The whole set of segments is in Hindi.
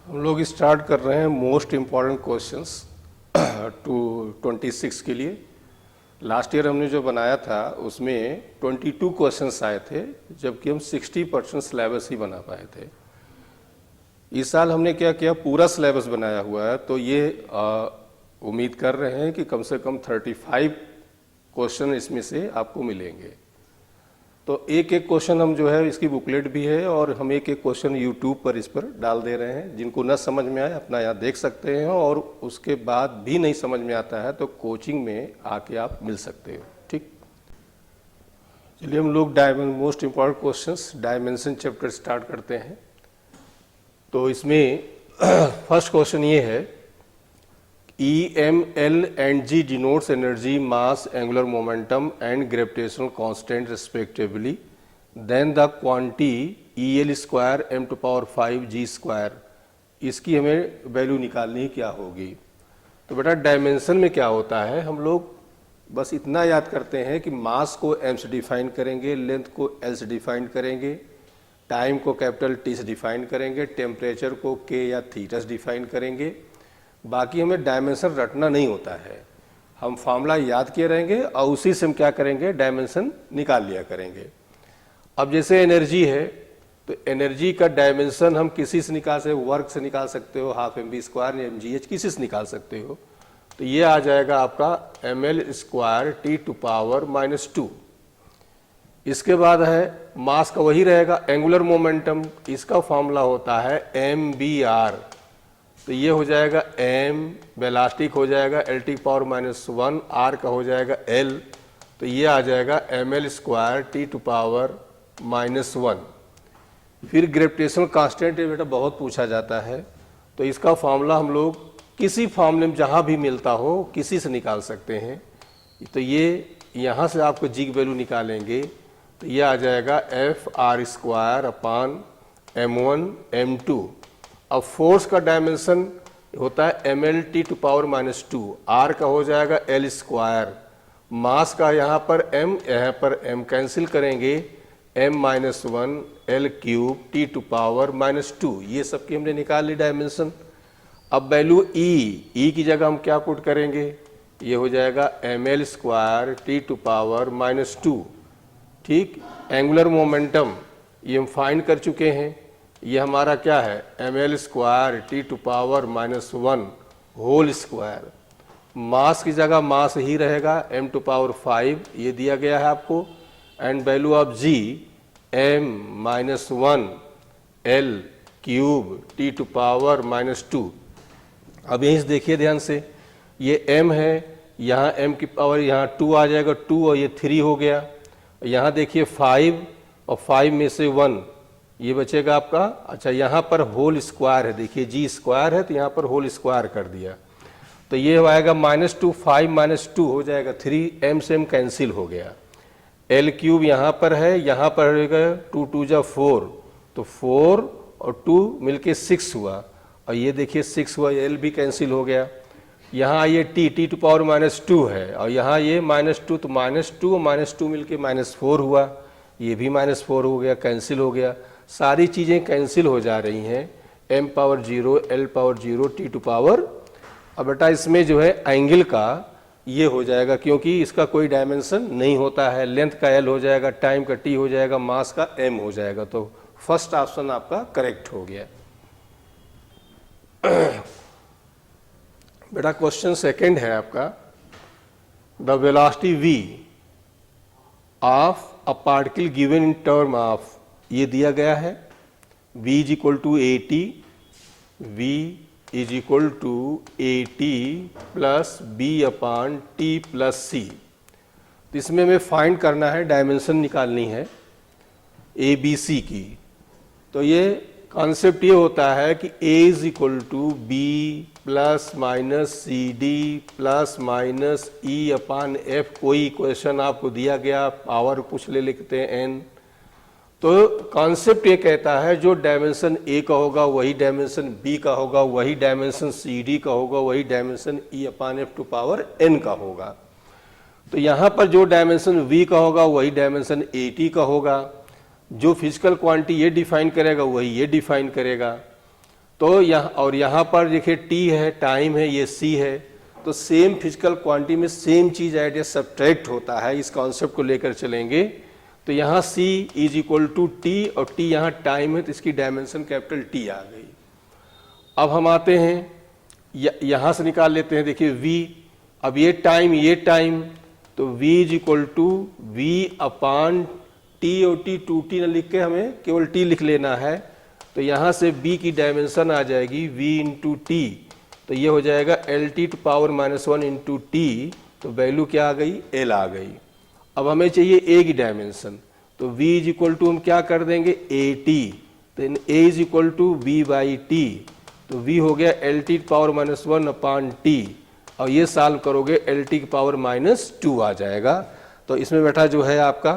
हम लोग स्टार्ट कर रहे हैं मोस्ट इम्पॉर्टेंट क्वेश्चंस टू 26 के लिए। लास्ट ईयर हमने जो बनाया था उसमें 22 क्वेश्चंस आए थे, जबकि हम 60% सिलेबस ही बना पाए थे। इस साल हमने क्या किया, पूरा सिलेबस बनाया हुआ है, तो ये उम्मीद कर रहे हैं कि कम से कम 35 क्वेश्चन इसमें से आपको मिलेंगे। तो एक एक क्वेश्चन हम जो है, इसकी बुकलेट भी है और हम एक एक क्वेश्चन यूट्यूब पर इस पर डाल दे रहे हैं। जिनको न समझ में आए अपना यहाँ देख सकते हैं, और उसके बाद भी नहीं समझ में आता है तो कोचिंग में आके आप मिल सकते हो। ठीक, चलिए हम लोग most important questions dimension chapter start करते हैं। तो इसमें फर्स्ट क्वेश्चन ये है, E, M, L and G denotes energy, mass, angular momentum and gravitational constant respectively. Then the quantity EL square m to power 5 G square, इसकी हमें वैल्यू निकालनी क्या होगी। तो बेटा डायमेंशन में क्या होता है, हम लोग बस इतना याद करते हैं कि मास को m से डिफाइन करेंगे, लेंथ को L से डिफाइन करेंगे, टाइम को कैपिटल T से डिफाइन करेंगे, टेम्परेचर को K या थीटा से डिफाइन करेंगे। बाकी हमें डायमेंशन रटना नहीं होता है, हम फार्मूला याद किए रहेंगे और उसी से हम क्या करेंगे, डायमेंशन निकाल लिया करेंगे। अब जैसे एनर्जी है, तो एनर्जी का डायमेंशन हम किसी से निकाल सकते हो, वर्क से निकाल सकते हो, हाफ mv² या mgh किसी से निकाल सकते हो। तो ये आ जाएगा आपका ml² T⁻⁻²। इसके बाद है मास का वही रहेगा, एंगुलर मोमेंटम, इसका फॉर्मूला होता है mvr। तो ये हो जाएगा m, वेलास्टिक हो जाएगा L⁻⁻1, r का हो जाएगा L। तो ये आ जाएगा ml² T⁻⁻1। फिर ग्रेविटेशनल कांस्टेंट बेटा बहुत पूछा जाता है, तो इसका फॉर्मूला हम लोग किसी फॉर्मूले में जहाँ भी मिलता हो किसी से निकाल सकते हैं। तो ये यहाँ से आपको जी की वैल्यू निकालेंगे, तो ये आ जाएगा Fr²/m1m2। अब फोर्स का डायमेंशन होता है mL⁻⁻2, r का हो जाएगा L²। मास का यहाँ पर m, यहाँ पर m कैंसिल करेंगे, m-1 L³ T⁻⁻2। ये सबकी हमने निकाल ली डायमेंशन। अब वैल्यू e की जगह हम क्या पुट करेंगे, ये हो जाएगा mL² T⁻⁻2। ठीक, एंगुलर मोमेंटम ये हम फाइंड कर चुके हैं, ये हमारा क्या है mL² T⁻⁻1 होल स्क्वायर। मास की जगह मास ही रहेगा m⁵, ये दिया गया है आपको। And value of g m-1 L³ T⁻⁻2। अब यहीं से देखिए ध्यान से, ये m है, यहाँ m की पावर यहाँ 2 आ जाएगा, 2 और ये 3 हो गया। यहाँ देखिए 5 और 5 में से 1 ये बचेगा आपका। अच्छा, यहाँ पर होल स्क्वायर है, देखिए g² है तो यहाँ पर होल स्क्वायर कर दिया, तो ये आएगा -2, 5 - 2 हो जाएगा 3, m से m कैंसिल हो गया। L³ यहाँ पर है, यहाँ पर रहेगा 2 2 जा 4, तो 4 और 2 मिलके 6 हुआ, और ये देखिए 6 हुआ, L भी कैंसिल हो गया। यहाँ ये T⁻⁻2 है, और यहाँ ये -2, तो -2 और -2 मिलके -4 हुआ, ये भी -4 हो गया, कैंसिल हो गया। सारी चीज़ें कैंसिल हो जा रही हैं, m⁻0 L⁻0 T⁻। अब बेटा इसमें जो है एंगल का ये हो जाएगा, क्योंकि इसका कोई डायमेंशन नहीं होता है, लेंथ का L हो जाएगा, टाइम का T हो जाएगा, मास का m हो जाएगा। तो फर्स्ट ऑप्शन आपका करेक्ट हो गया। बेटा क्वेश्चन सेकंड है आपका, the velocity v of a particle given in term of, ये दिया गया है v = at, v = at plus b/t plus c। तो इसमें हमें फाइंड करना है, डायमेंशन निकालनी है a b c की। तो ये कॉन्सेप्ट ये होता है कि a = b plus minus CD plus minus E/F, कोई इक्वेशन आपको दिया गया, पावर कुछ ले लिखते हैं n। तो कॉन्सेप्ट ये कहता है जो डायमेंशन a का होगा वही डायमेंशन b का होगा, वही डायमेंशन CD का होगा, वही डायमेंशन E/F n का होगा। तो यहाँ पर जो डायमेंशन v का होगा वही डायमेंशन at का होगा, जो फिजिकल क्वांटिटी ये डिफाइन करेगा वही ये डिफाइन करेगा। तो यहाँ पर देखिए टी है, टाइम है, ये सी है। तो सेम फिजिकल क्वांटिटी में सेम चीज ऐड या सब्ट्रैक्ट होता है, इस कॉन्सेप्ट को लेकर चलेंगे। तो यहाँ c is equal to T, और t यहाँ टाइम है, तो इसकी डायमेंशन कैपिटल T आ गई। अब हम आते हैं यहाँ से निकाल लेते हैं, देखिए v, अब ये टाइम, तो v is equal to V upon T, और टी 2t न लिख के हमें केवल t लिख लेना है। तो यहाँ से b की डायमेंशन आ जाएगी v इंटू टी, तो ये हो जाएगा LT to power -1 into T, तो वैल्यू क्या आ गई, L आ गई। अब हमें चाहिए a की डायमेंशन, तो v इज इक्वल टू हम क्या कर देंगे, AT, तो a is equal to v by T, तो v हो गया LT to power -1 upon T, और ये सॉल्व करोगे LT की पावर -2 आ जाएगा। तो इसमें बैठा जो है आपका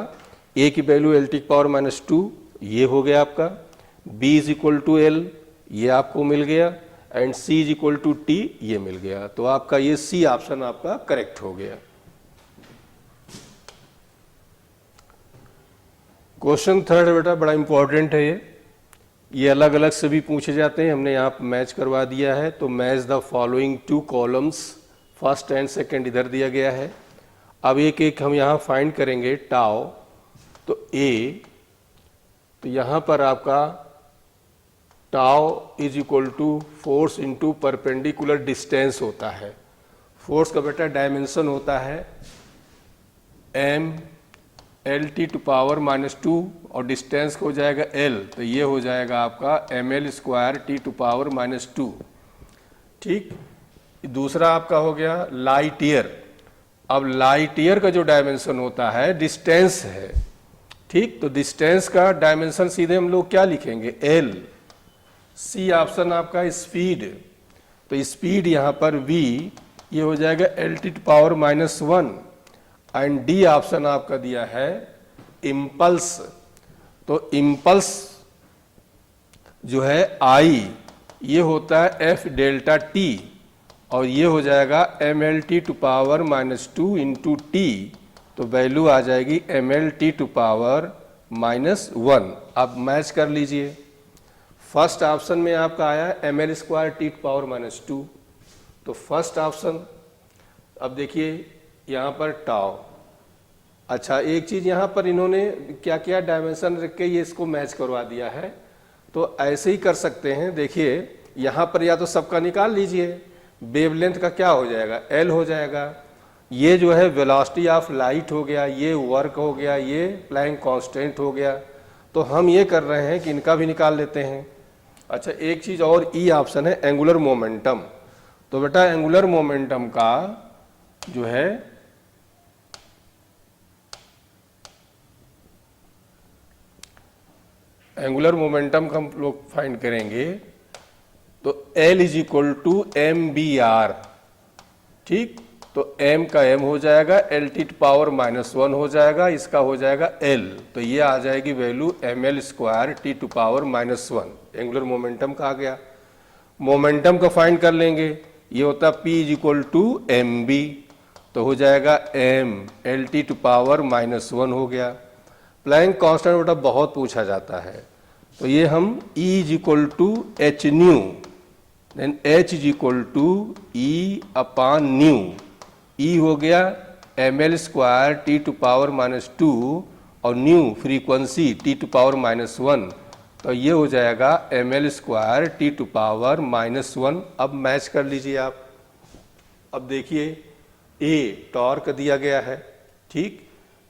a की वैल्यू LT की पावर -2, ये हो गया आपका, b is equal to L, ये आपको मिल गया, and c is equal to T, ये मिल गया। तो आपका ये C ऑप्शन आपका करेक्ट हो गया। क्वेश्चन थर्ड बेटा बड़ा इंपॉर्टेंट है, ये अलग अलग से भी पूछे जाते हैं, हमने यहाँ मैच करवा दिया है। तो match the following 2 columns, first and second इधर दिया गया है। अब एक एक हम यहाँ फाइंड करेंगे टाउ। तो A, तो यहाँ पर आपका tau is equal to force into perpendicular distance होता है। फोर्स का बेटा डायमेंशन होता है m LT टू पावर -2, और डिस्टेंस हो जाएगा L, तो ये हो जाएगा आपका ml square T to power -2। ठीक, दूसरा आपका हो गया लाइट ईयर। अब लाइट ईयर का जो डायमेंशन होता है डिस्टेंस है, ठीक, तो डिस्टेंस का डायमेंशन सीधे हम लोग क्या लिखेंगे, L। सी ऑप्शन आपका स्पीड, तो स्पीड यहाँ पर v, ये हो जाएगा LT to power -1, and D option आपका दिया है इम्पल्स। तो इम्पल्स जो है I, ये होता है F डेल्टा T, और ये हो जाएगा MLT to power -2 into T, तो वैल्यू आ जाएगी MLT टू पावर -1। अब मैच कर लीजिए, फर्स्ट ऑप्शन में आपका आया ml square T to power -2, तो फर्स्ट ऑप्शन। अब देखिए यहाँ पर टाउ, अच्छा एक चीज यहाँ पर इन्होंने क्या किया, डायमेंशन रख के ये इसको मैच करवा दिया है। तो ऐसे ही कर सकते हैं, देखिए यहाँ पर या तो सबका निकाल लीजिए, वेवलेंथ का क्या हो जाएगा, L हो जाएगा, ये जो है वेलोसिटी ऑफ लाइट हो गया, ये वर्क हो गया, ये प्लैंक कांस्टेंट हो गया। तो हम ये कर रहे हैं कि इनका भी निकाल लेते हैं। अच्छा एक चीज और, ई ऑप्शन है एंगुलर मोमेंटम। तो बेटा एंगुलर मोमेंटम का जो है एंगुलर मोमेंटम का हम लोग फाइंड करेंगे, तो L is equal to MBR, ठीक, तो M का M हो जाएगा, LT टू पावर -1 हो जाएगा, इसका हो जाएगा L, तो ये आ जाएगी value ML square T to power -1, angular momentum का आ गया। मोमेंटम का फाइंड कर लेंगे, ये होता P is equal to MB, तो हो जाएगा M LT टू पावर -1 हो गया। प्लैंक कांस्टेंट बेटा बहुत पूछा जाता है, तो ये हम E is equal to H nu, then H is equal to E upon nu, E हो गया ML square T to power -2, और nu frequency T to power -1, तो ये हो जाएगा ML square T to power -1। अब मैच कर लीजिए आप। अब देखिए A टॉर्क दिया गया है, ठीक,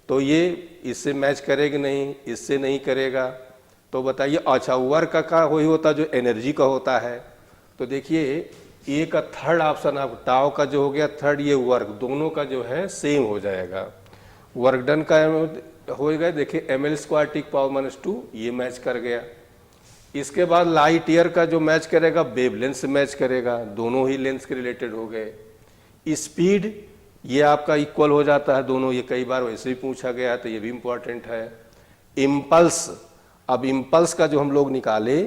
तो ये इससे मैच करेगा नहीं, इससे नहीं करेगा, तो बताइए अच्छा वर्क का वही होता जो एनर्जी का होता है। तो देखिए ए का थर्ड ऑप्शन आप टाउ का जो हो गया थर्ड, ये वर्क दोनों का जो है सेम हो जाएगा, वर्क डन का हो गया। देखिए ML स्क्वायर T पावर -2, ये मैच कर गया। इसके बाद लाइट ईयर का जो मैच करेगा वेवलेंथ से मैच करेगा, दोनों ही लेंथ के रिलेटेड हो गए। स्पीड ये आपका इक्वल हो जाता है दोनों, ये कई बार वैसे ही पूछा गया, तो ये भी इंपॉर्टेंट है। इम्पल्स, अब इम्पल्स का जो हम लोग निकाले,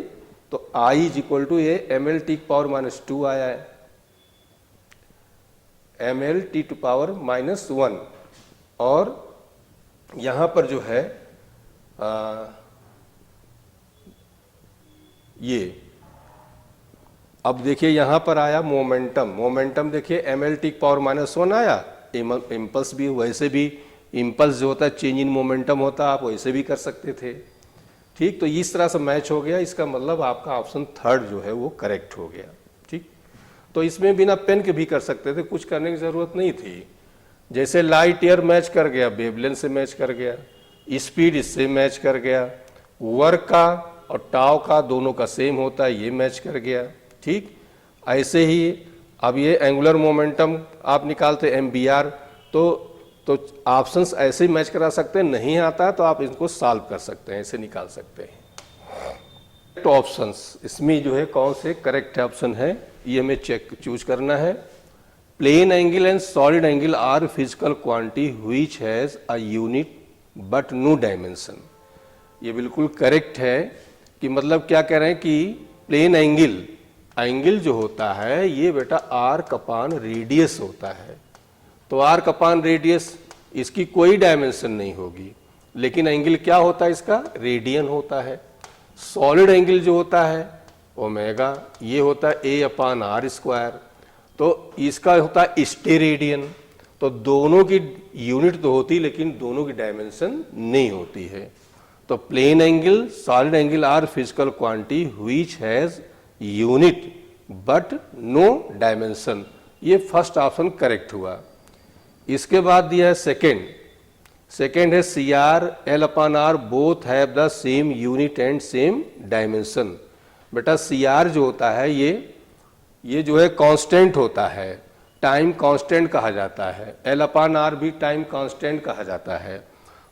तो I इज इक्वल टू ये MLT पावर -2 आया है, MLT टू पावर -1, और यहां पर जो है ये अब देखिए यहाँ पर आया मोमेंटम, मोमेंटम देखिए ml⁻⁻1 आया, इम्पल्स भी वैसे भी, इम्पल्स जो होता है चेंज इन मोमेंटम होता है, आप वैसे भी कर सकते थे। ठीक, तो इस तरह से मैच हो गया, इसका मतलब आपका ऑप्शन थर्ड जो है वो करेक्ट हो गया। ठीक, तो इसमें बिना पेन के भी कर सकते थे, कुछ करने की ज़रूरत नहीं थी। जैसे लाइट ईयर मैच कर गया, वेवलेंथ से मैच कर गया, स्पीड इससे मैच कर गया, वर्क का और टाव का दोनों का सेम होता है, ये मैच कर गया। ठीक, ऐसे ही अब ये एंगुलर मोमेंटम आप निकालते MBR, तो ऑप्शंस ऐसे ही मैच करा सकते हैं, नहीं आता तो आप इनको सॉल्व कर सकते हैं, ऐसे निकाल सकते हैं। तो ऑप्शंस इसमें जो है कौन से करेक्ट ऑप्शन है ये हमें चूज करना है। Plane angle and solid angle are physical quantity which has a unit but no dimension. ये बिल्कुल करेक्ट है कि मतलब क्या कह रहे हैं कि प्लेन एंगल जो होता है ये बेटा r/रेडियस होता है, तो r/रेडियस इसकी कोई डायमेंशन नहीं होगी, लेकिन एंगल क्या होता है इसका, रेडियन होता है। सॉलिड एंगल जो होता है ओमेगा, ये होता है a/r², तो इसका होता है स्टेरेडियन। तो दोनों की यूनिट तो होती लेकिन दोनों की डायमेंशन नहीं होती है। तो plane angle solid angle are physical quantity which has unit but no dimension, ये फर्स्ट ऑप्शन करेक्ट हुआ। इसके बाद दिया है सेकेंड है CR L/R both have the same unit and same dimension. बेटा CR जो होता है ये जो है कांस्टेंट होता है, टाइम कांस्टेंट कहा जाता है, L/R भी टाइम कांस्टेंट कहा जाता है।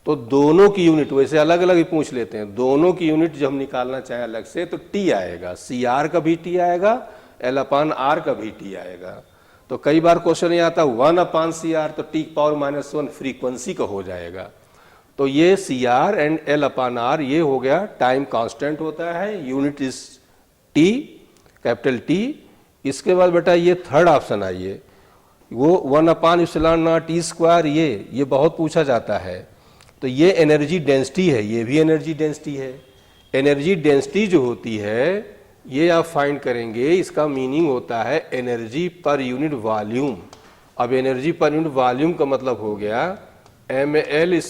तो दोनों की यूनिट वैसे अलग अलग ही पूछ लेते हैं, दोनों की यूनिट जब हम निकालना चाहें अलग से तो T आएगा, CR का भी T आएगा, L/R का भी T आएगा। तो कई बार क्वेश्चन ये आता 1/CR, तो T⁻⁻1 फ्रीक्वेंसी का हो जाएगा। तो ये CR एंड L/R ये हो गया, टाइम कांस्टेंट होता है, unit is T, capital T। इसके बाद बेटा ये थर्ड ऑप्शन आइए, वो 1/ε0t², ये बहुत पूछा जाता है। तो ये एनर्जी डेंसिटी है, ये भी एनर्जी डेंसिटी है। एनर्जी डेंसिटी जो होती है ये आप फाइंड करेंगे, इसका मीनिंग होता है एनर्जी पर यूनिट वॉल्यूम। अब एनर्जी पर यूनिट वॉल्यूम का मतलब हो गया ml²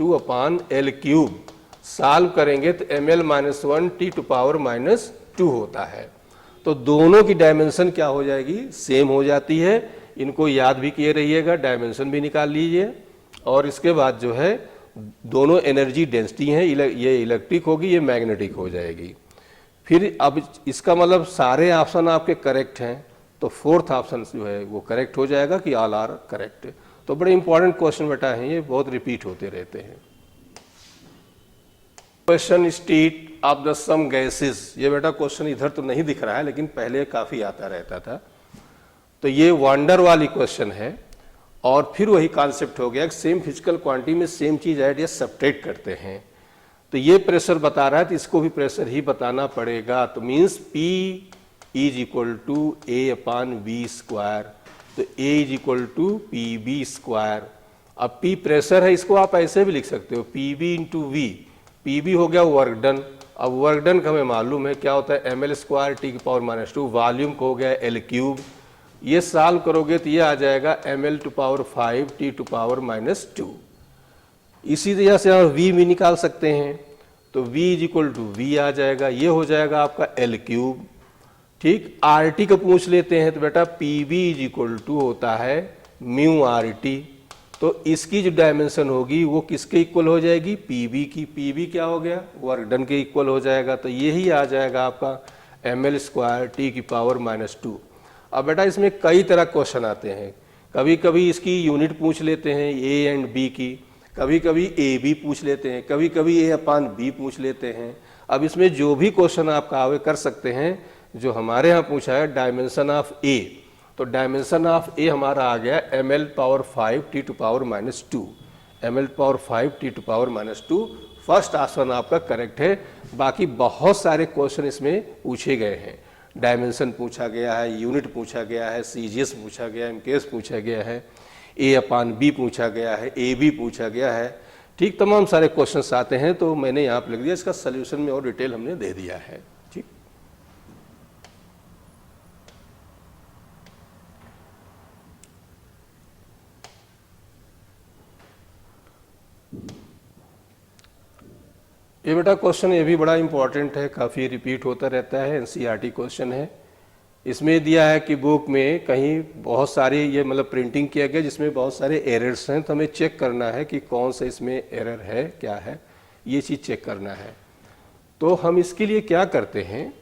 T⁻²/L³। सॉल्व करेंगे तो ml-1 T⁻² होता है। तो दोनों की डायमेंशन क्या हो जाएगी, सेम हो जाती है। इनको याद भी किए रहिएगा, डायमेंशन भी निकाल लीजिए। और इसके बाद जो है दोनों एनर्जी डेंसिटी हैं, ये इलेक्ट्रिक होगी, ये मैग्नेटिक हो जाएगी। फिर अब इसका मतलब सारे ऑप्शन आपके करेक्ट हैं, तो फोर्थ ऑप्शन जो है वो करेक्ट हो जाएगा कि ऑल आर करेक्ट। तो बड़े इंपॉर्टेंट क्वेश्चन बेटा हैं, ये बहुत रिपीट होते रहते हैं। Question state of the some gases, ये बेटा क्वेश्चन इधर तो नहीं दिख रहा है लेकिन पहले काफी आता रहता था। तो ये वंडर वाली क्वेश्चन है, और फिर वही कॉन्सेप्ट हो गया, सेम फिजिकल क्वांटिटी में सेम चीज ऐड या सब्ट्रैक्ट करते हैं। तो ये प्रेशर बता रहा है तो इसको भी प्रेशर ही बताना पड़ेगा। तो मीन्स P = A/V², तो A = PV²। अब P प्रेशर है, इसको आप ऐसे भी लिख सकते हो PV × V। PV हो गया वर्क डन। अब वर्क डन का हमें मालूम है क्या होता है, ml² T⁻²। वॉल्यूम को हो गया L³। ये सॉल्व करोगे तो ये आ जाएगा ml⁵ T⁻²। इसी तरह से आप V भी निकाल सकते हैं, तो V = V आ जाएगा, ये हो जाएगा आपका L³। ठीक, RT को पूछ लेते हैं तो बेटा PV = होता है μRT। तो इसकी जो डायमेंशन होगी वो किसके इक्वल हो जाएगी, PV की। PV क्या हो गया, वर्क डन के इक्वल हो जाएगा। तो यही आ जाएगा आपका ml² T⁻²। अब बेटा इसमें कई तरह क्वेश्चन आते हैं, कभी कभी इसकी यूनिट पूछ लेते हैं A एंड B की, कभी कभी AB पूछ लेते हैं, कभी कभी A/B पूछ लेते हैं। अब इसमें जो भी क्वेश्चन आपका आवे कर सकते हैं। जो हमारे यहाँ पूछा है डायमेंशन ऑफ A, तो डायमेंशन ऑफ A हमारा आ गया ml⁵ T⁻²। ml⁵ T⁻²। First option आपका करेक्ट है। बाकी बहुत सारे क्वेश्चन इसमें पूछे गए हैं, डायमेंशन पूछा गया है, यूनिट पूछा गया है, CGS पूछा गया है, MKS पूछा गया है, A/B पूछा गया है, AB पूछा गया है। ठीक, तमाम सारे क्वेश्चंस आते हैं। तो मैंने यहाँ पर लिख दिया, इसका सल्यूशन में और डिटेल हमने दे दिया है। ठीक। ये बेटा क्वेश्चन ये भी बड़ा इंपॉर्टेंट है, काफ़ी रिपीट होता रहता है, एनसीईआरटी क्वेश्चन है। इसमें दिया है कि बुक में कहीं बहुत सारे ये मतलब प्रिंटिंग किया गया जिसमें बहुत सारे एरर्स हैं, तो हमें चेक करना है कि कौन सा इसमें एरर है, क्या है, ये चीज़ चेक करना है। तो हम इसके लिए क्या करते हैं,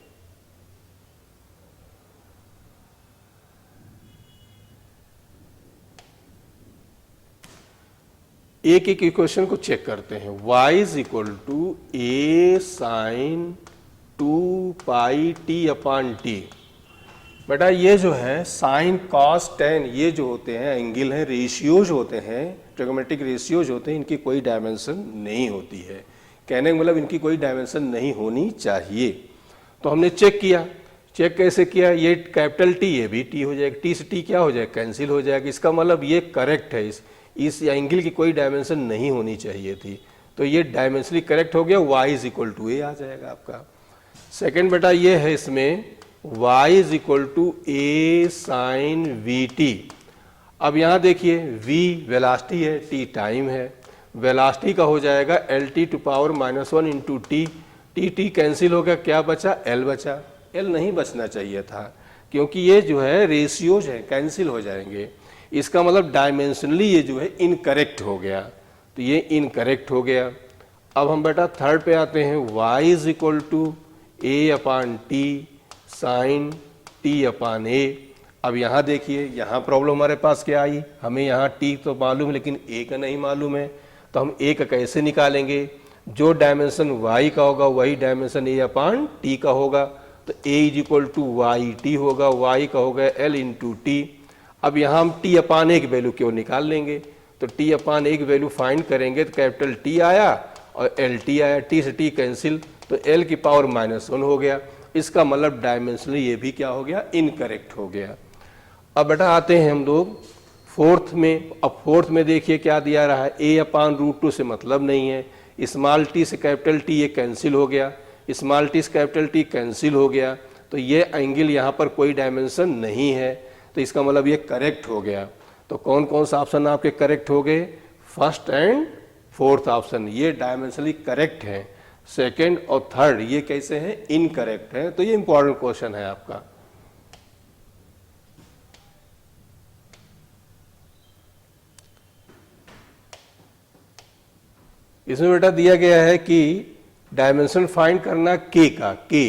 एक एक इक्वेशन को चेक करते हैं। y is equal to A sine 2 pi T upon T. बेटा ये जो है साइन कॉस टेन, ये जो होते हैं एंगल हैं, रेशियोज होते हैं, ट्रिग्नोमेट्रिक रेशियोज होते हैं, इनकी कोई डायमेंशन नहीं होती है। कहने का मतलब इनकी कोई डायमेंशन नहीं होनी चाहिए। तो हमने चेक किया, चेक कैसे किया, ये कैपिटल टी, ये भी टी हो जाएगा, टी से टी क्या हो जाएगा, कैंसिल हो जाएगा। इसका मतलब ये करेक्ट है, इस एंगल की कोई डायमेंशन नहीं होनी चाहिए थी, तो ये डायमेंशनली करेक्ट हो गया, y is equal to A आ जाएगा आपका। सेकेंड बेटा ये है इसमें y is equal to A sine V T. अब यहाँ देखिए v वेलासिटी है, t टाइम है, वेलासिटी का हो जाएगा L T to power -1 into T, T cancel हो गया, क्या बचा, l बचा। l नहीं बचना चाहिए था क्योंकि ये जो है रेशियोज है, कैंसिल हो जाएंगे। इसका मतलब डायमेंशनली ये जो है इनकरेक्ट हो गया, तो ये इनकरेक्ट हो गया। अब हम बेटा थर्ड पे आते हैं, y is equal to A upon T sine T upon A. अब यहाँ देखिए, यहाँ प्रॉब्लम हमारे पास क्या आई, हमें यहाँ t तो मालूम है लेकिन a का नहीं मालूम है, तो हम a का कैसे निकालेंगे, जो डायमेंशन y का होगा वही डायमेंशन a अपान टी का होगा, तो a is equal to Y T होगा, y का होगा l इंटू टी। अब यहाँ हम t अपान ए की वैल्यू क्यों निकाल लेंगे, तो t अपान ए की वैल्यू फाइंड करेंगे तो कैपिटल T आया और एल टी आया, t से t कैंसिल, तो l की पावर -1 हो गया। इसका मतलब डायमेंशनली ये भी क्या हो गया, इनकरेक्ट हो गया। अब बेटा आते हैं हम लोग फोर्थ में। अब फोर्थ में देखिए क्या दिया रहा है, a अपान √2 से मतलब नहीं है, स्मॉल t से कैपिटल T ये कैंसिल हो गया, स्मॉल t से कैपिटल T कैंसिल हो गया, तो ये एंगल यहाँ पर कोई डायमेंशन नहीं है, तो इसका मतलब ये करेक्ट हो गया। तो कौन कौन सा ऑप्शन आपके करेक्ट हो गए, फर्स्ट एंड फोर्थ ऑप्शन ये डायमेंशनली करेक्ट है। सेकंड और थर्ड ये कैसे हैं, इनकरेक्ट है। तो ये इंपॉर्टेंट क्वेश्चन है आपका। इसमें बेटा दिया गया है कि डायमेंशन फाइंड करना k का, k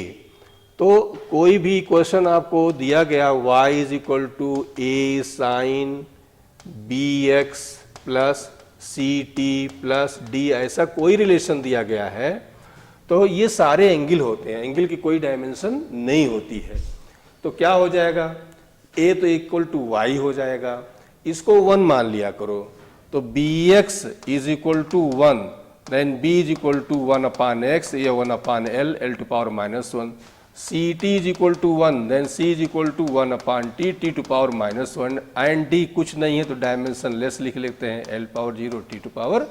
तो कोई भी क्वेश्चन आपको दिया गया y is equal to A sine B X plus C T plus D, ऐसा कोई रिलेशन दिया गया है, तो ये सारे एंगल होते हैं, एंगल की कोई डायमेंशन नहीं होती है। तो क्या हो जाएगा, a तो इक्वल टू y हो जाएगा, इसको 1 मान लिया करो, तो B X is equal to 1, then b is equal to 1 upon X, ये 1 upon L, L to power -1, C T is equal to 1, then c is equal to 1 upon T, T to power -1, and d कुछ नहीं है तो डायमेंशन लेस लिख लेते हैं, l power 0 T to power.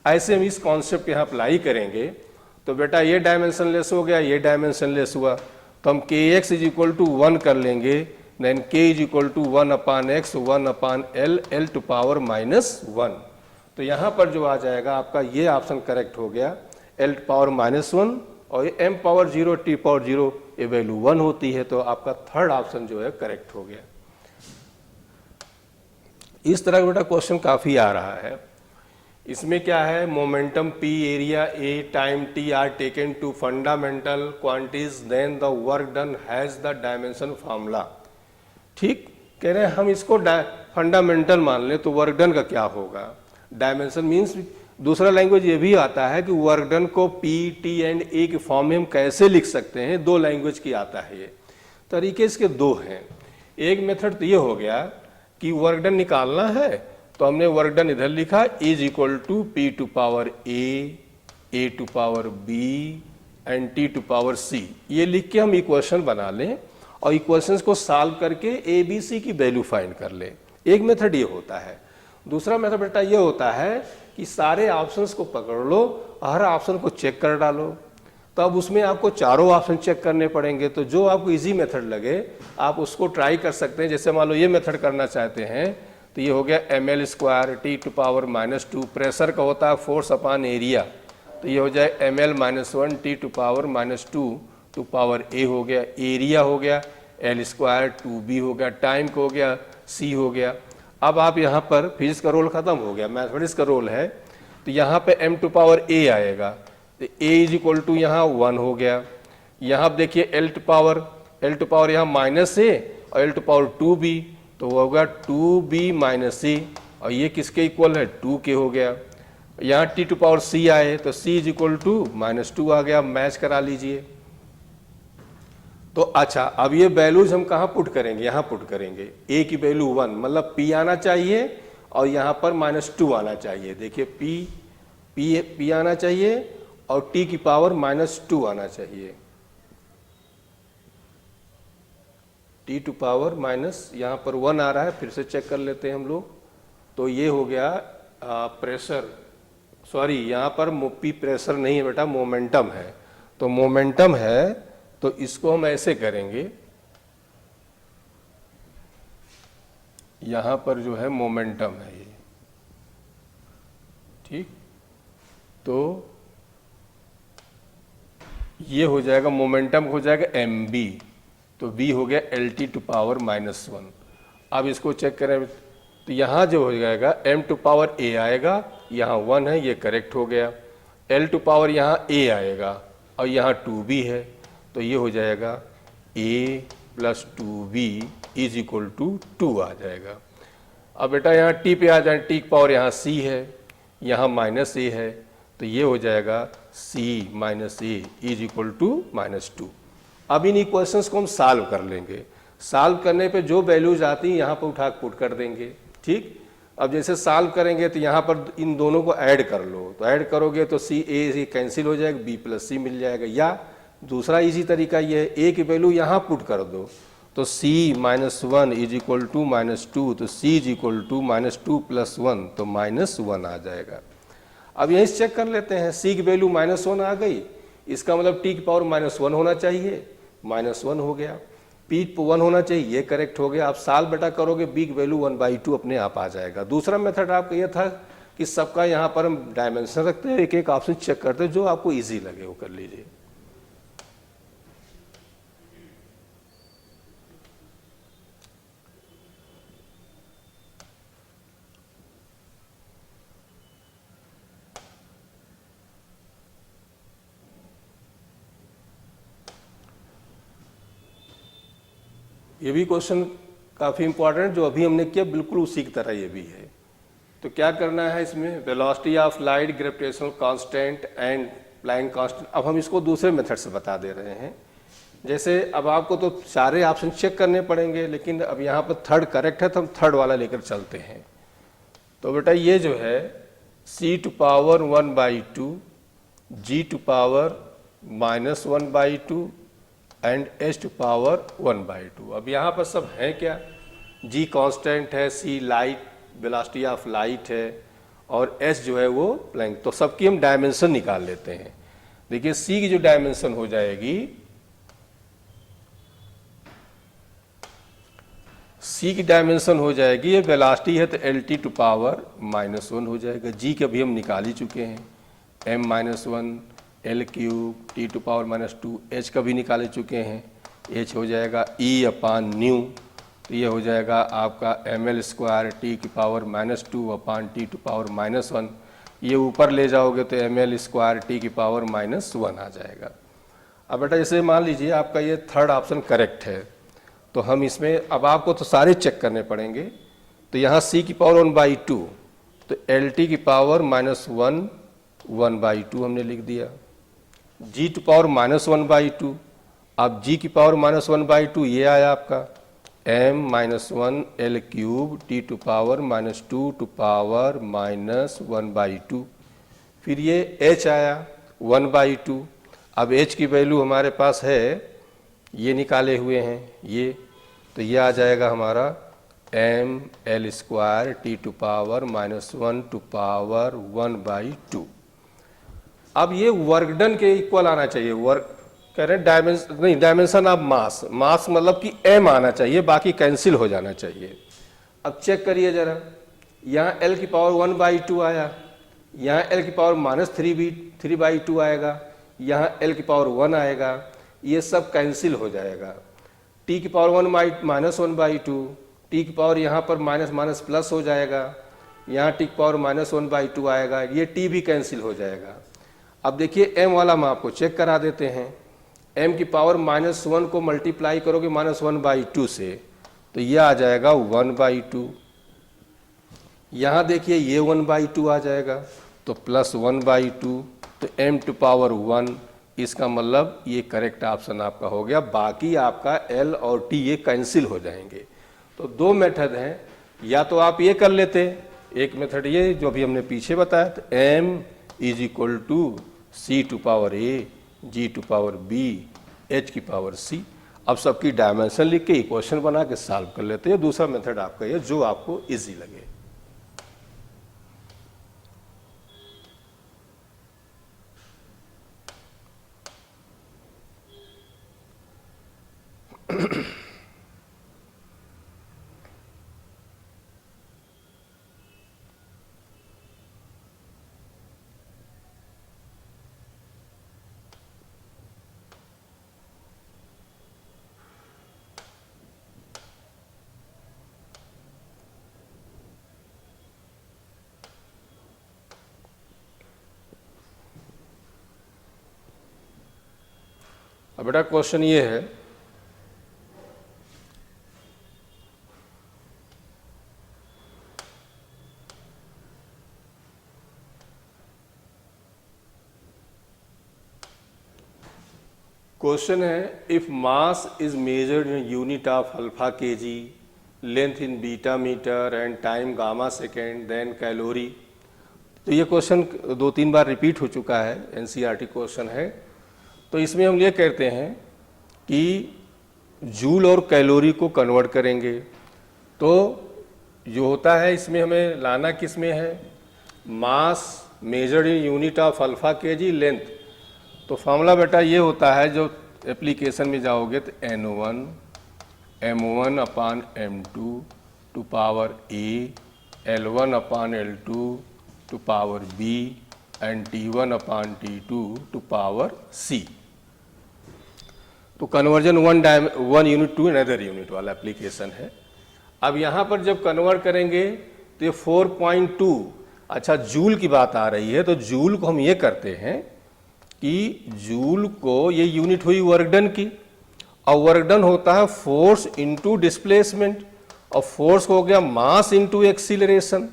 ऐसे हम इस कॉन्सेप्ट यहाँ अप्लाई करेंगे तो बेटा ये डायमेंशन लेस हो गया, ये डायमेंशन लेस हुआ, तो हम के एक्स इज इक्वल टू 1 कर लेंगे, then k is equal to 1 upon X, 1 upon L, L to power -1। तो यहाँ पर जो आ जाएगा आपका ये ऑप्शन करेक्ट हो गया, l पावर -1 और ये m पावर 0 t पावर 0 ये वैल्यू 1 होती है, तो आपका थर्ड ऑप्शन जो है करेक्ट हो गया। इस तरह का बेटा क्वेश्चन काफ़ी आ रहा है। इसमें क्या है, momentum p, area a, time t are taken to fundamental quantities, then the work done has the dimension formula. ठीक कह रहे हैं, हम इसको फंडामेंटल मान लें तो वर्क डन का क्या होगा, डायमेंशन मीन्स दूसरा लैंग्वेज ये भी आता है कि वर्क डन को p, t एंड a के फॉर्म में हम कैसे लिख सकते हैं, 2 लैंग्वेज की आता है। ये तरीके इसके 2 हैं। एक मेथड तो ये हो गया कि वर्क डन निकालना है तो हमने वर्क डन इधर लिखा, is equal to p to power a to power b and t to power c, ये लिख के हम इक्वेशन बना लें और इक्वेशंस को सॉल्व करके a b c की वैल्यू फाइंड कर लें। एक मेथड ये होता है। दूसरा मेथड बेटा ये होता है कि सारे ऑप्शंस को पकड़ लो, हर ऑप्शन को चेक कर डालो, तो अब उसमें आपको चारों ऑप्शन चेक करने पड़ेंगे। तो जो आपको इजी मेथड लगे आप उसको ट्राई कर सकते हैं। जैसे मान लो ये मेथड करना चाहते हैं तो ये हो गया ml² t to power -2, pressure का होता है फोर्स अपान एरिया, तो ये हो जाए ml minus one T to power minus two to power a हो गया, एरिया हो गया l स्क्वायर 2b हो गया, टाइम हो गया c हो गया। अब आप यहाँ पर फिजिक्स का रोल खत्म हो गया, मैथमेटिक्स का रोल है, तो यहाँ पे m टू पावर a आएगा, तो a इज इक्वल टू यहाँ 1 हो गया। यहाँ आप देखिए l टू पावर यहाँ माइनस a और l टू पावर 2b, तो वो होगा 2b माइनस a, और ये किसके इक्वल है 2 के हो गया। यहाँ t टू पावर c आए तो c is equal to minus 2 आ गया, मैच करा लीजिए। तो अच्छा, अब ये वैल्यूज हम कहाँ पुट करेंगे, यहाँ पुट करेंगे। a की वैल्यू 1 मतलब p आना चाहिए और यहाँ पर माइनस 2 आना चाहिए। देखिए p आना चाहिए और t की पावर माइनस 2 आना चाहिए, t टू पावर माइनस यहाँ पर 1 आ रहा है, फिर से चेक कर लेते हैं हम लोग। तो ये हो गया प्रेशर, सॉरी यहाँ पर p प्रेशर नहीं है बेटा, मोमेंटम है। तो मोमेंटम है तो इसको हम ऐसे करेंगे, यहाँ पर जो है मोमेंटम है ये, ठीक। तो ये हो जाएगा मोमेंटम हो जाएगा mb, तो v हो गया lt टू पावर माइनस 1। अब इसको चेक करें तो यहाँ जो हो जाएगा m टू पावर a आएगा, यहाँ 1 है, ये करेक्ट हो गया। l टू पावर यहाँ a आएगा और यहाँ 2b है, तो ये हो जाएगा a plus 2b is equal to 2 आ जाएगा। अब बेटा यहाँ t पे आ जाए, t की पावर यहाँ c है, यहाँ माइनस a है, तो ये हो जाएगा c minus a is equal to minus 2। अब इन इक्वेशंस को हम सॉल्व कर लेंगे, सॉल्व करने पे जो वैल्यूज आती हैं यहाँ पर उठा पुट कर देंगे, ठीक। अब जैसे सॉल्व करेंगे तो यहाँ पर इन दोनों को ऐड कर लो, तो ऐड करोगे तो c a कैंसिल हो जाएगा, b प्लस c मिल जाएगा। या दूसरा इजी तरीका ये है, a की वैल्यू यहाँ पुट कर दो, तो c minus 1 is equal to minus 2, तो c is equal to minus 2 plus 1, तो माइनस 1 आ जाएगा। अब यहीं चेक कर लेते हैं, c की वैल्यू माइनस 1 आ गई, इसका मतलब t की पावर माइनस 1 होना चाहिए, माइनस 1 हो गया। p 1 होना चाहिए, ये करेक्ट हो गया। आप साल बेटा करोगे b की वैल्यू 1/2 अपने आप आ जाएगा। दूसरा मेथड आपका ये था कि सबका यहाँ पर हम डायमेंशन रखते हैं, एक एक ऑप्शन चेक करते हैं, जो आपको ईजी लगे वो कर लीजिए। ये भी क्वेश्चन काफ़ी इंपॉर्टेंट जो अभी हमने किया, बिल्कुल उसी की तरह ये भी है। तो क्या करना है इसमें, velocity of light, gravitational constant and Planck constant. अब हम इसको दूसरे मेथड से बता दे रहे हैं। जैसे अब आपको तो सारे ऑप्शन चेक करने पड़ेंगे, लेकिन अब यहाँ पर थर्ड करेक्ट है तो हम थर्ड वाला लेकर चलते हैं। तो बेटा ये जो है c to power 1/2, g to power minus 1/2 and h to power 1/2। अब यहाँ पर सब है क्या, g कांस्टेंट है, c light velocity of light है, और h जो है वो प्लैंक। तो सबकी हम डायमेंशन निकाल लेते हैं। देखिए c की जो डायमेंशन हो जाएगी, c की डायमेंशन हो जाएगी, ये वेलोसिटी है तो lt टू पावर माइनस 1 हो जाएगा। g के अभी हम निकाल ही चुके हैं, m minus 1 l cube T to power minus 2, h का भी निकाले चुके हैं, h हो जाएगा e अपान न्यू, तो ये हो जाएगा आपका ml स्क्वायर टी की power minus 2 upon T to power minus 1। ये ऊपर ले जाओगे तो ml स्क्वायर टी की पावर माइनस 1 आ जाएगा। अब बेटा जैसे मान लीजिए आपका ये थर्ड ऑप्शन करेक्ट है, तो हम इसमें अब आपको तो सारे चेक करने पड़ेंगे। तो यहाँ c की पावर 1/2, तो lt की पावर माइनस 1/2 हमने लिख दिया, g टू पावर माइनस 1/2। अब g की पावर माइनस 1/2 ये आया आपका m minus 1 l cube T to power minus 2 to power minus 1/2। फिर ये h आया 1/2। अब h की वैल्यू हमारे पास है, ये निकाले हुए हैं ये, तो ये आ जाएगा हमारा m l square T to power minus 1 to power 1/2। अब ये वर्क डन के इक्वल आना चाहिए, वर्क कह रहे हैं डायमेंशन नहीं, डायमेंशन ऑफ मास, मास मतलब कि m आना चाहिए, बाकी कैंसिल हो जाना चाहिए। अब चेक करिए जरा, यहाँ l की पावर 1/2 आया, यहाँ l की पावर -3/2 आएगा, यहाँ l की पावर 1 आएगा, ये सब कैंसिल हो जाएगा। t की पावर -1/2, t की पावर यहाँ पर माइनस माइनस प्लस हो जाएगा, यहाँ t की पावर -1/2 आएगा, ये t भी कैंसिल हो जाएगा। अब देखिए m वाला हम आपको चेक करा देते हैं। m की पावर -1 को मल्टीप्लाई करोगे -1/2 से तो ये आ जाएगा 1/2। यहाँ देखिए ये 1/2 आ जाएगा तो +1/2, तो m टू पावर 1, इसका मतलब ये करेक्ट ऑप्शन आपका हो गया। बाकी आपका l और t ये कैंसिल हो जाएंगे। तो दो मेथड हैं, या तो आप ये कर लेते, एक मेथड ये जो अभी हमने पीछे बताया था, m = c to power a, g to power b, h की पावर c। अब सबकी डायमेंशन लिख के इक्वेशन बना के सॉल्व कर लेते हैं। दूसरा मेथड आपका ये जो आपको इजी लगे। अब बेटा क्वेश्चन ये है, क्वेश्चन है if mass is measured in unit of alpha kg, length in beta metre and time gamma second, then calorie. तो ये क्वेश्चन 2-3 बार रिपीट हो चुका है, एनसीईआरटी क्वेश्चन है। तो इसमें हम ये कहते हैं कि जूल और कैलोरी को कन्वर्ट करेंगे। तो जो होता है इसमें हमें लाना किस में है, mass measured in unit of alpha kg, length. तो फॉर्मूला बेटा ये होता है, जो एप्लीकेशन में जाओगे तो N1 m1/m2 to power a, L1/L2 to power b and T1/T2 to power c। तो conversion one unit to another unit वाला एप्लीकेशन है। अब यहाँ पर जब कन्वर्ट करेंगे तो ये 4.2, अच्छा जूल की बात आ रही है, तो जूल को हम ये करते हैं कि जूल को ये यूनिट हुई वर्क डन की, और वर्क डन होता है फोर्स इनटू डिस्प्लेसमेंट, और फोर्स हो गया मास इनटू एक्सीलरेशन।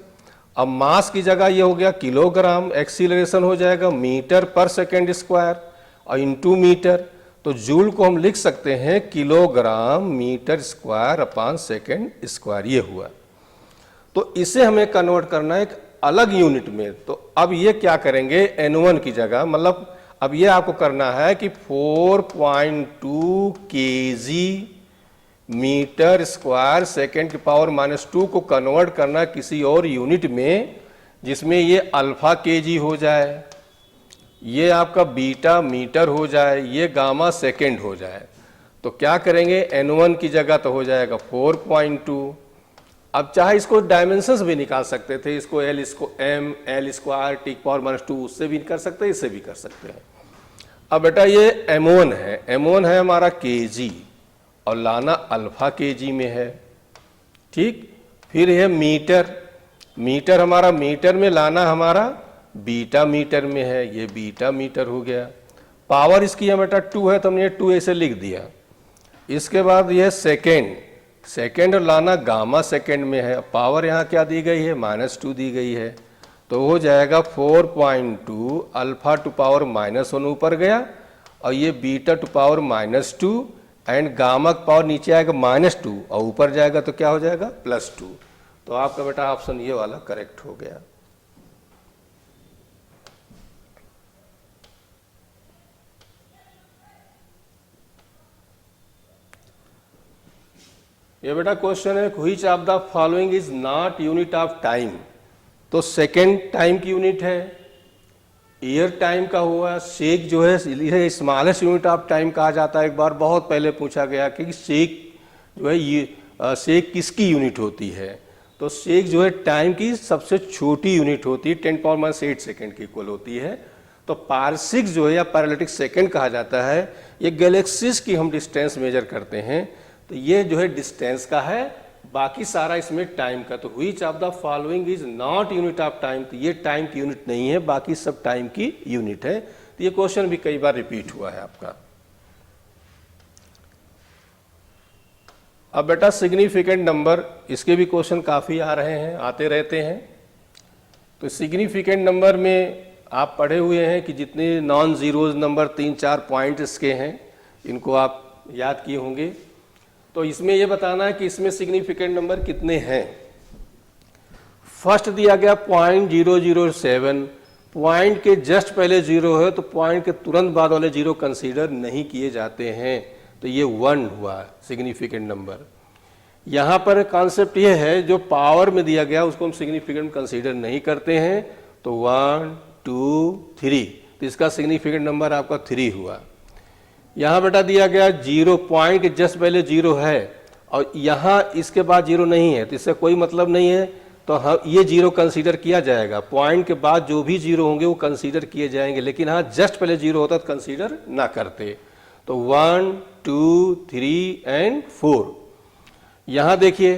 अब मास की जगह ये हो गया किलोग्राम, एक्सीलरेशन हो जाएगा मीटर पर सेकेंड स्क्वायर और इनटू मीटर। तो जूल को हम लिख सकते हैं kilogram metre square upon second square, ये हुआ। तो इसे हमें कन्वर्ट करना है एक अलग यूनिट में। तो अब ये क्या करेंगे, N1 की जगह, मतलब अब ये आपको करना है कि 4.2 kg मीटर स्क्वायर सेकेंड की पावर -2 को कन्वर्ट करना किसी और यूनिट में, जिसमें ये अल्फा kg हो जाए, ये आपका बीटा मीटर हो जाए, ये गामा सेकेंड हो जाए। तो क्या करेंगे, N1 की जगह तो हो जाएगा 4.2। अब चाहे इसको डायमेंशंस भी निकाल सकते थे, इसको L, इसको M, L स्क्वायर टी की पावर -2, उससे भी कर सकते हैं, इससे भी कर सकते हैं। अब बेटा ये M1 है, M1 है हमारा kg और लाना अल्फा kg में है, ठीक। फिर है मीटर, मीटर हमारा मीटर में लाना हमारा बीटा मीटर में है, ये बीटा मीटर हो गया। पावर इसकी है बेटा 2 है, तो हमने 2 ऐसे लिख दिया। इसके बाद ये सेकेंड, सेकेंड लाना गामा सेकेंड में है, पावर यहाँ क्या दी गई है, -2 दी गई है। तो हो जाएगा 4.2 अल्फा टू पावर -1 ऊपर गया, और ये beta two power -2 and gamma का पावर नीचे आएगा -2 और ऊपर जाएगा तो क्या हो जाएगा, +2। तो आपका बेटा ऑप्शन ये वाला करेक्ट हो गया। ये बेटा क्वेश्चन है, which of the following is not unit of time. तो सेकेंड टाइम की यूनिट है, ईयर टाइम का हुआ, सेक जो है स्मॉलेस्ट यूनिट ऑफ टाइम कहा जाता है। एक बार बहुत पहले पूछा गया कि सेक जो है ये सेक किसकी यूनिट होती है, तो सेक जो है टाइम की सबसे छोटी यूनिट होती है, 10⁻8 सेकेंड की इक्वल होती है। तो पारसिक जो है या पैरालिटिक सेकेंड कहा जाता है, ये गैलेक्सीज की हम डिस्टेंस मेजर करते हैं। तो ये जो है डिस्टेंस का है, बाकी सारा इसमें टाइम का। तो which of the following is not unit of time, तो ये टाइम की यूनिट नहीं है, बाकी सब टाइम की यूनिट है। तो ये क्वेश्चन भी कई बार रिपीट हुआ है आपका। अब बेटा सिग्निफिकेंट नंबर, इसके भी क्वेश्चन काफ़ी आ रहे हैं, आते रहते हैं। तो सिग्निफिकेंट नंबर में आप पढ़े हुए हैं कि जितने नॉन जीरोज नंबर 3-4 पॉइंट इसके हैं, इनको आप याद किए होंगे। तो इसमें ये बताना है कि इसमें सिग्निफिकेंट नंबर कितने हैं। फर्स्ट दिया गया 0.007, पॉइंट के जस्ट पहले जीरो है तो पॉइंट के तुरंत बाद वाले जीरो कंसीडर नहीं किए जाते हैं, तो ये 1 हुआ सिग्निफिकेंट नंबर। यहाँ पर कॉन्सेप्ट ये है, जो पावर में दिया गया उसको हम सिग्निफिकेंट कंसीडर नहीं करते हैं। तो 1, 2, 3, तो इसका सिग्निफिकेंट नंबर आपका 3 हुआ। यहाँ बेटा दिया गया 0, पॉइंट के जस्ट पहले जीरो है और यहाँ इसके बाद जीरो नहीं है, तो इससे कोई मतलब नहीं है, तो हम ये जीरो कंसीडर किया जाएगा। पॉइंट के बाद जो भी जीरो होंगे वो कंसीडर किए जाएंगे, लेकिन हाँ जस्ट पहले जीरो होता तो कंसीडर ना करते। तो 1, 2, 3 एंड 4। यहाँ देखिए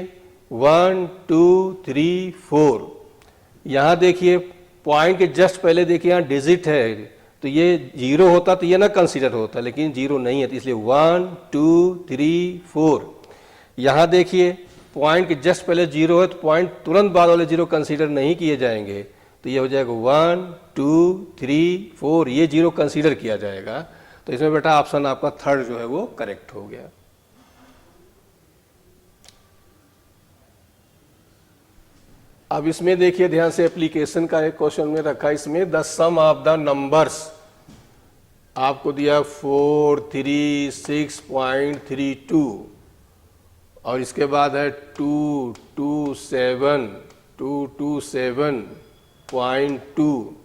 1, 2, 3, 4। यहाँ देखिए पॉइंट के जस्ट पहले देखिए यहाँ डिजिट है, तो ये जीरो होता तो ये ना कंसीडर होता, लेकिन जीरो नहीं है, तो इसलिए 1, 2, 3, 4। यहाँ देखिए पॉइंट के जस्ट पहले जीरो है तो पॉइंट तुरंत बाद वाले जीरो कंसीडर नहीं किए जाएंगे, तो ये हो जाएगा 1, 2, 3, 4, ये जीरो कंसीडर किया जाएगा। तो इसमें बेटा ऑप्शन आपका थर्ड जो है वो करेक्ट हो गया। अब इसमें देखिए ध्यान से, एप्लीकेशन का एक क्वेश्चन में रखा, इसमें the sum of the numbers आपको दिया 436.32 और इसके बाद है 227.2,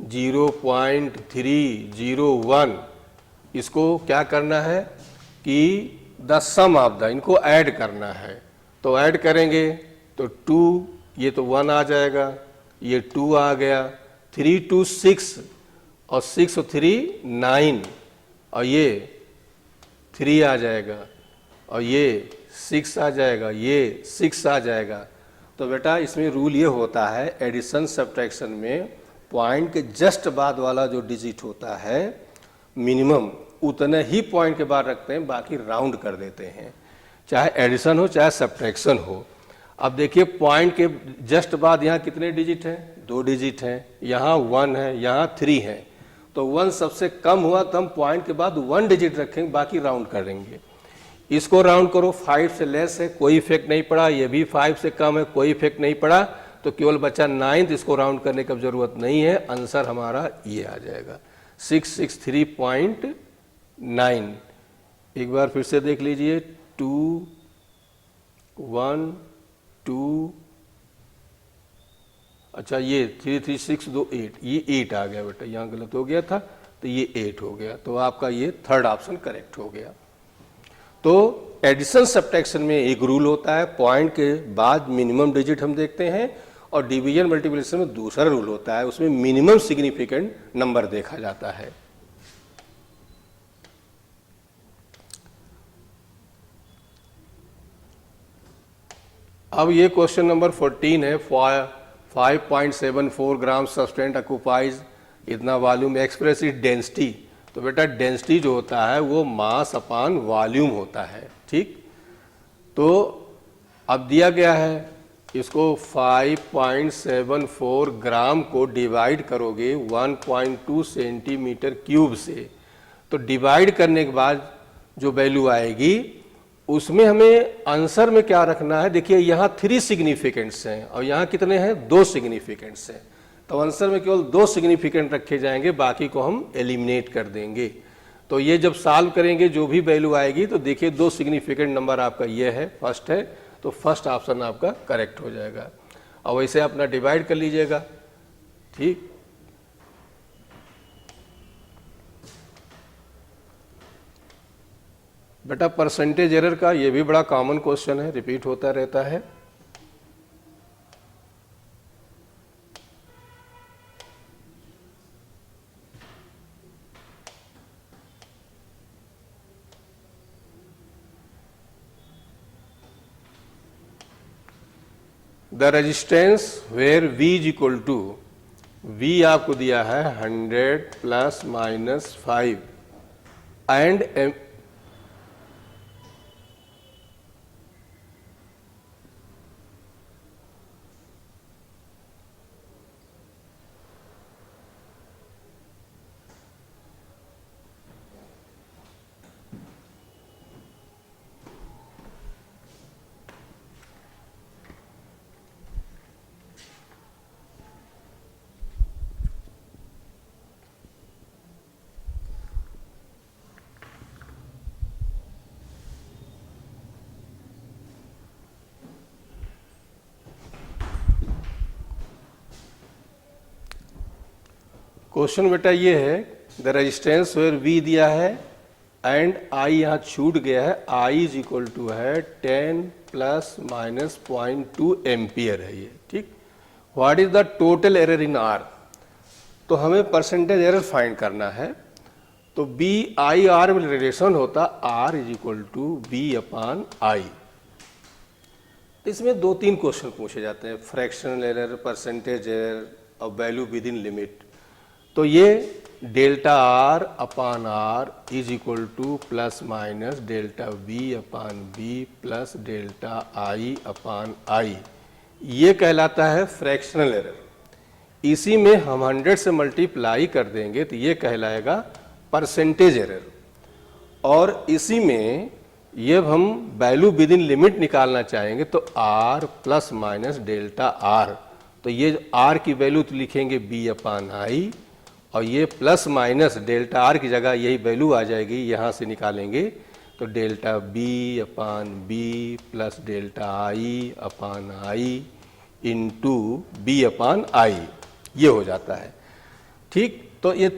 0.301। इसको क्या करना है कि द सम ऑफ द, इनको ऐड करना है। तो ऐड करेंगे तो 2, ये तो 1 आ जाएगा, ये 2 आ गया, 3, 2, 6 और 6 और 3 9 और ये 3 आ जाएगा और ये 6 आ जाएगा, ये 6 आ जाएगा। तो बेटा इसमें रूल ये होता है एडिशन सब्ट्रैक्शन में, पॉइंट के जस्ट बाद वाला जो डिजिट होता है मिनिमम उतने ही पॉइंट के बाद रखते हैं, बाकी राउंड कर देते हैं, चाहे एडिशन हो चाहे सब्ट्रैक्शन हो। अब देखिए पॉइंट के जस्ट बाद यहाँ कितने डिजिट हैं, 2 डिजिट हैं, यहाँ 1 है, यहाँ 3 है। तो 1 सबसे कम हुआ तो हम पॉइंट के बाद 1 डिजिट रखेंगे, बाकी राउंड करेंगे। इसको राउंड करो, 5 से लेस है, कोई इफेक्ट नहीं पड़ा, ये भी 5 से कम है, कोई इफेक्ट नहीं पड़ा, तो केवल बचा 9, इसको राउंड करने की जरूरत नहीं है, आंसर हमारा ये आ जाएगा 663.9। एक बार फिर से देख लीजिए, 2, 1, 2, अच्छा ये 3, 3, 6, 2, 8, ये 8 आ गया बेटा, यहाँ गलत हो गया था, तो ये 8 हो गया। तो आपका ये थर्ड ऑप्शन करेक्ट हो गया। तो एडिशन सब्ट्रैक्शन में एक रूल होता है, पॉइंट के बाद मिनिमम डिजिट हम देखते हैं, और डिवीजन मल्टीप्लिकेशन में दूसरा रूल होता है, उसमें मिनिमम सिग्निफिकेंट नंबर देखा जाता है। अब ये क्वेश्चन नंबर 14 है, 5.74 ग्राम सब्सटेंट ऑक्युपाइज इतना वॉल्यूम, एक्सप्रेस इज डेंसिटी। तो बेटा डेंसिटी जो होता है वो मास अपान वॉल्यूम होता है, ठीक। तो अब दिया गया है, इसको 5.74 ग्राम को डिवाइड करोगे 1.2 सेंटीमीटर क्यूब से, तो डिवाइड करने के बाद जो वैल्यू आएगी उसमें हमें आंसर में क्या रखना है। देखिए यहाँ 3 सिग्निफिकेंट्स हैं और यहाँ कितने हैं, 2 सिग्निफिकेंट्स हैं। तो आंसर में केवल 2 सिग्निफिकेंट रखे जाएंगे, बाकी को हम एलिमिनेट कर देंगे। तो ये जब सॉल्व करेंगे जो भी वैल्यू आएगी, तो देखिए 2 सिग्निफिकेंट नंबर आपका ये है, फर्स्ट है, तो फर्स्ट ऑप्शन आपका करेक्ट हो जाएगा। और वैसे अपना डिवाइड कर लीजिएगा, ठीक। बेटा परसेंटेज एरर का ये भी बड़ा कॉमन क्वेश्चन है, रिपीट होता रहता है। The resistance where V is equal to, V आपको दिया है 100 प्लस माइनस 5 एंड क्वेश्चन बेटा ये है, द रेजिस्टेंस वेयर V दिया है एंड I यहाँ छूट गया है, I इज इक्वल टू है 10 प्लस माइनस 0.2 एम्पियर है ये, ठीक। What is the total error in R, तो हमें परसेंटेज एरर फाइंड करना है। तो BIR में रिलेशन होता R is equal to B upon I। इसमें 2-3 क्वेश्चन पूछे जाते हैं, फ्रैक्शनल एरर, परसेंटेज एरर और वैल्यू विद इन लिमिट। तो ये delta R upon R is equal to plus minus delta B upon B plus delta I upon I, ये कहलाता है फ्रैक्शनल एरर। इसी में हम 100 से मल्टीप्लाई कर देंगे तो ये कहलाएगा परसेंटेज एरर। और इसी में ये हम वैल्यू विद इन लिमिट निकालना चाहेंगे तो R plus minus delta R, तो ये R की वैल्यू तो लिखेंगे B अपान I, और ये प्लस माइनस डेल्टा R की जगह यही वैल्यू आ जाएगी, यहाँ से निकालेंगे तो delta B upon B plus delta I upon I into B upon I, ये हो जाता है, ठीक। तो ये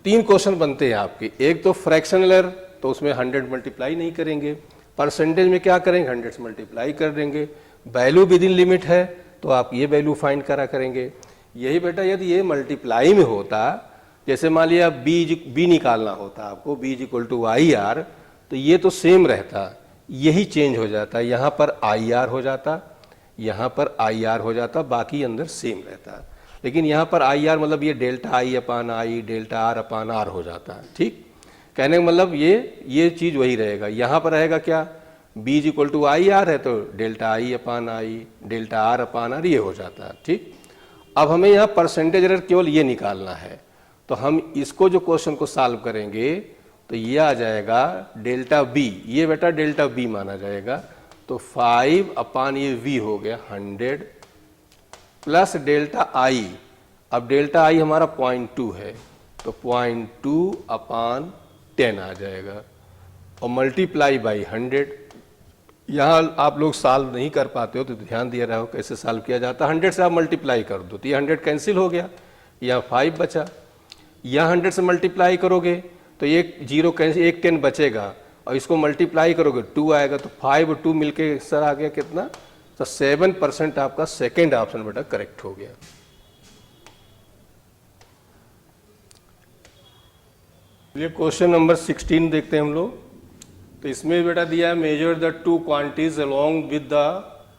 3 क्वेश्चन बनते हैं आपके। एक तो फ्रैक्शनल एरर, तो उसमें 100 मल्टीप्लाई नहीं करेंगे। परसेंटेज में क्या करेंगे, 100 से मल्टीप्लाई कर देंगे। वैल्यू विद इन लिमिट है तो आप ये वैल्यू फाइंड करा करेंगे। यही बेटा यदि ये मल्टीप्लाई में होता, जैसे मान लिया B निकालना होता आपको, B is equal to IR, तो ये तो सेम रहता, यही चेंज हो जाता, यहाँ पर IR हो जाता, यहाँ पर IR हो जाता, बाकी अंदर सेम रहता। लेकिन यहाँ पर IR मतलब ये delta I upon I, delta R upon R हो जाता है, ठीक। कहने का मतलब ये चीज़ वही रहेगा। यहाँ पर रहेगा क्या, B is equal to IR है तो delta I upon I, delta R upon R ये हो जाता है, ठीक। अब हमें यहाँ परसेंटेज एरर केवल ये निकालना है, तो हम इसको जो क्वेश्चन को सॉल्व करेंगे तो ये आ जाएगा डेल्टा B, ये बेटा डेल्टा B माना जाएगा, तो 5 अपान ये V हो गया 100 प्लस डेल्टा I, अब डेल्टा I हमारा 0.2 है तो 0.2 अपान 10 आ जाएगा और मल्टीप्लाई बाई 100। यहाँ आप लोग सॉल्व नहीं कर पाते हो तो ध्यान दिया रहो कैसे सॉल्व किया जाता है। 100 से आप मल्टीप्लाई कर दो तो ये 100 कैंसिल हो गया, यहाँ 5 बचा। यहाँ 100 से मल्टीप्लाई करोगे तो एक 0 कैंसिल, एक 10 बचेगा और इसको मल्टीप्लाई करोगे 2 आएगा, तो 5 और 2 मिलके सर आ गया कितना, तो 7% आपका सेकेंड ऑप्शन बेटा करेक्ट हो गया। ये क्वेश्चन नंबर 16 देखते हैं हम लोग। तो इसमें बेटा दिया है measure the 2 quantities along with the,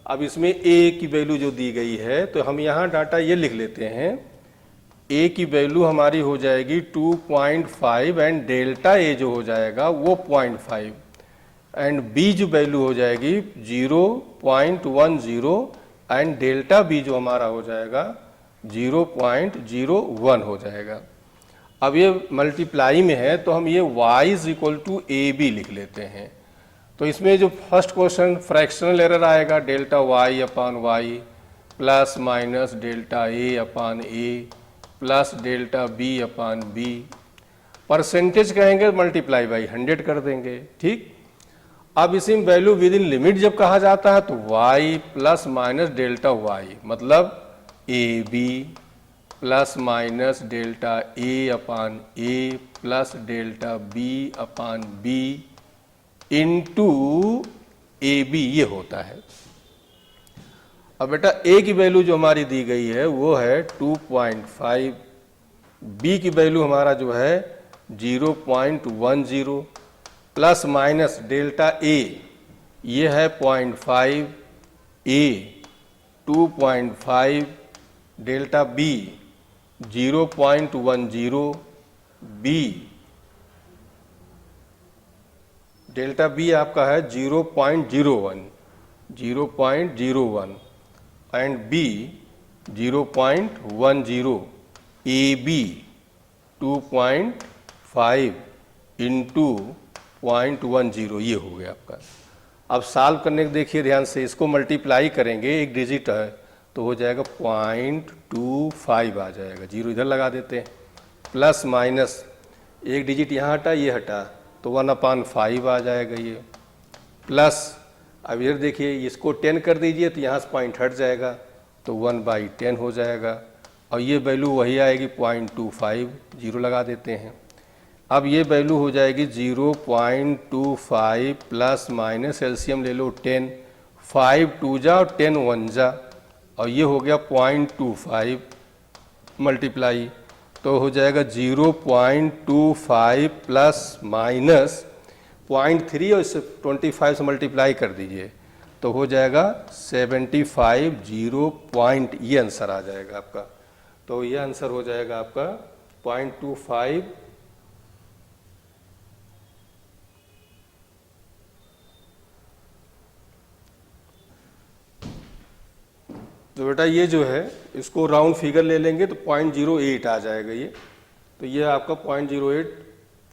अब इसमें A की वैल्यू जो दी गई है तो हम यहाँ डाटा ये लिख लेते हैं, A की वैल्यू हमारी हो जाएगी 2.5 एंड डेल्टा A जो हो जाएगा वो 0.5 एंड B जो वैल्यू हो जाएगी 0.10 एंड डेल्टा B जो हमारा हो जाएगा 0.01 हो जाएगा। अब ये मल्टीप्लाई में है तो हम ये y is equal to AB लिख लेते हैं। तो इसमें जो फर्स्ट क्वेश्चन फ्रैक्शनल एरर आएगा delta y upon y plus minus delta A upon A plus delta B upon B, percentage कहेंगे मल्टीप्लाई बाई 100 कर देंगे, ठीक। अब इसी में वैल्यू विद इन लिमिट जब कहा जाता है तो y plus minus delta y मतलब AB plus minus delta A upon A plus delta B upon B into AB ये होता है। अब बेटा A की वैल्यू जो हमारी दी गई है वो है 2.5, B की वैल्यू हमारा जो है 0.10 प्लस माइनस डेल्टा A ये है 0.5, A 2.5, delta B 0.10, B delta B आपका है 0.01, and B 0.10, A B 2.5 into 0.10, ये हो गया आपका। अब सॉल्व करने के देखिए ध्यान से, इसको मल्टीप्लाई करेंगे, एक डिजिट है तो हो जाएगा 0.25 आ जाएगा, जीरो इधर लगा देते हैं, प्लस माइनस एक डिजिट यहाँ हटा, ये हटा तो 1/5 आ जाएगा ये, प्लस अब इधर देखिए इसको 10 कर दीजिए तो यहाँ से पॉइंट हट जाएगा तो 1/10 हो जाएगा, और ये वैल्यू वही आएगी 0.25, जीरो लगा देते हैं। अब ये वैल्यू हो जाएगी 0.25 प्लस माइनस एलसीएम ले लो 10, 5 2 जा और 10 1 जा, और ये हो गया 0.25 मल्टीप्लाई, तो हो जाएगा 0.25 प्लस माइनस 0.3 और इसे 25 से मल्टीप्लाई कर दीजिए तो हो जाएगा 75, 0 पॉइंट, ये आंसर आ जाएगा आपका। तो ये आंसर हो जाएगा आपका 0.25। तो बेटा ये जो है इसको राउंड फिगर ले लेंगे तो 0.08 आ जाएगा ये, तो ये आपका 0.08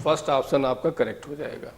फर्स्ट ऑप्शन आपका करेक्ट हो जाएगा।